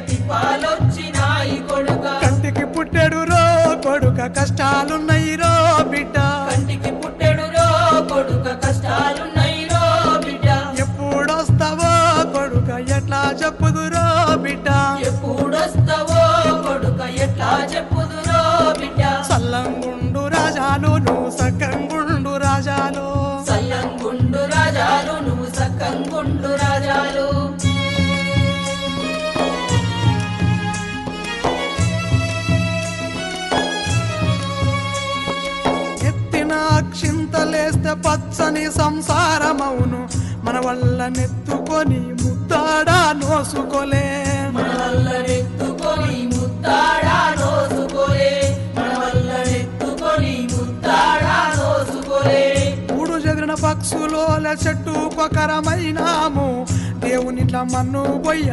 తిప్పాలొచ్చినాయి కొడుక. కంటికి పుట్టెడు రో కొడుక కష్టాలున్నాయి రో బిడ్డ, కంటికి పుట్టెడు రో కొడుక కష్టాలున్నాయి రో బిడ్డ. ఎప్పుడొస్తావో కొడుక ఎట్లా చెప్పుదురో బిడ్డ, ఎప్పుడొస్తావో కొడుక ఎట్లా చెప్పుదురో బిడ్డ. సల్లంగుండు రాజాలు నువ్వు సక్కంగుండు రాజాలు, సల్లంగుండు రాజాలు నువ్వు సక్కంగుండు రాజాలు. ఎత్తిన చింతలేస్తే పచ్చని సంసారమవును, మన వల్ల నెత్తుకొని ముద్దాడా నోసుకోలే, మన వల్ల నెత్తుకొని ముత్తాడా నోసుకోలే, మన వల్ల నెత్తుకొని ముత్తాడా నోసుకోలే. ఊడు చెదిరిన పక్షులోల చెట్టు కొకరమైనాము, దేవునిట్లా మన్ను బొయ్య